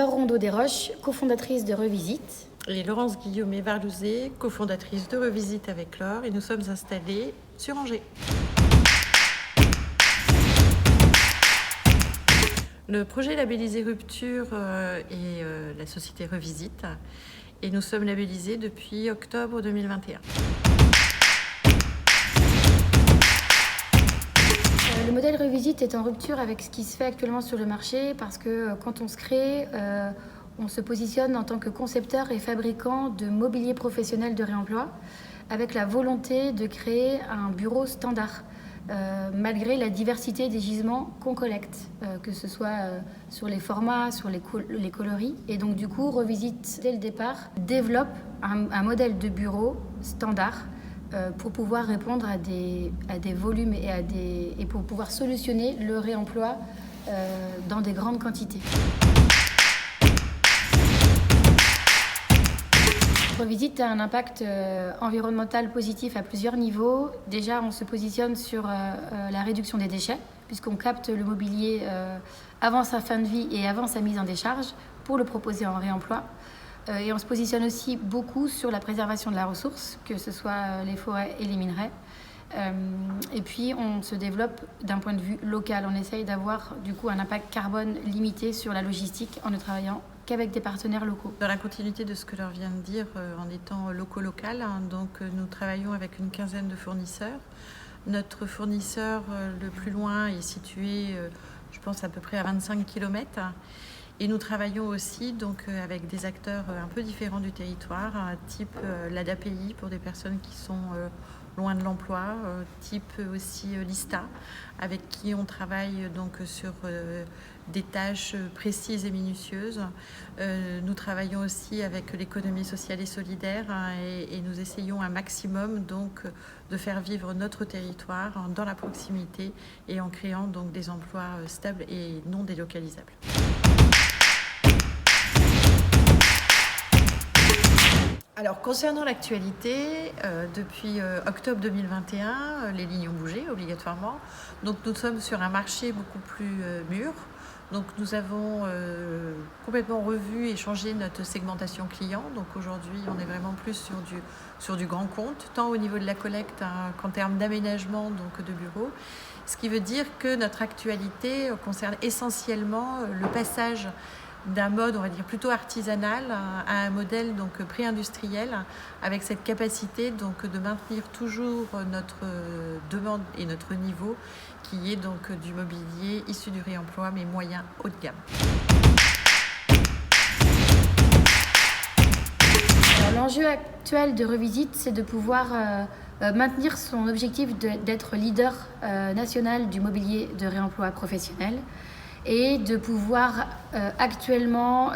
Laure Rondeau-Desroches, cofondatrice de Revisite. Et Laurence Guillaumet-Varlouzet, cofondatrice de Revisite avec Laure, et nous sommes installés sur Angers. Le projet labellisé Rupture est la société Revisite, et nous sommes labellisés depuis octobre 2021. Le modèle Revisite est en rupture avec ce qui se fait actuellement sur le marché parce que quand on se crée, on se positionne en tant que concepteur et fabricant de mobilier professionnel de réemploi avec la volonté de créer un bureau standard malgré la diversité des gisements qu'on collecte, que ce soit sur les formats, sur les coloris. Et donc du coup, Revisite, dès le départ, développe un modèle de bureau standard pour pouvoir répondre à des volumes et pour pouvoir solutionner le réemploi dans des grandes quantités. Revisite a un impact environnemental positif à plusieurs niveaux. Déjà, on se positionne sur la réduction des déchets, puisqu'on capte le mobilier avant sa fin de vie et avant sa mise en décharge pour le proposer en réemploi. Et on se positionne aussi beaucoup sur la préservation de la ressource, que ce soit les forêts et les minerais. Et puis on se développe d'un point de vue local. On essaye d'avoir du coup un impact carbone limité sur la logistique en ne travaillant qu'avec des partenaires locaux. Dans la continuité de ce que Laure vient de dire, en étant local, donc nous travaillons avec une quinzaine de fournisseurs. Notre fournisseur le plus loin est situé, je pense, à peu près à 25 km. Et nous travaillons aussi donc, avec des acteurs un peu différents du territoire, type l'ADAPI pour des personnes qui sont loin de l'emploi, type aussi l'ISTA, avec qui on travaille donc, sur des tâches précises et minutieuses. Nous travaillons aussi avec l'économie sociale et solidaire et nous essayons un maximum donc, de faire vivre notre territoire dans la proximité et en créant donc, des emplois stables et non délocalisables. Alors, concernant l'actualité, depuis octobre 2021, les lignes ont bougé obligatoirement. Donc, nous sommes sur un marché beaucoup plus mûr. Donc, nous avons complètement revu et changé notre segmentation client. Donc, aujourd'hui, on est vraiment plus sur du grand compte, tant au niveau de la collecte qu'en termes d'aménagement donc de bureaux. Ce qui veut dire que notre actualité concerne essentiellement le passage d'un mode, on va dire, plutôt artisanal à un modèle donc pré-industriel avec cette capacité donc de maintenir toujours notre demande et notre niveau qui est donc du mobilier issu du réemploi mais moyen haut de gamme. L'enjeu actuel de Revisite, c'est de pouvoir maintenir son objectif d'être leader national du mobilier de réemploi professionnel et de pouvoir actuellement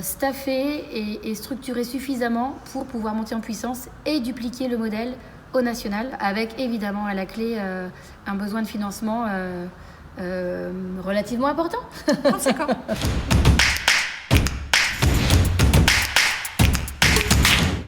staffer et structurer suffisamment pour pouvoir monter en puissance et dupliquer le modèle au national, avec évidemment à la clé un besoin de financement relativement important. Conséquent.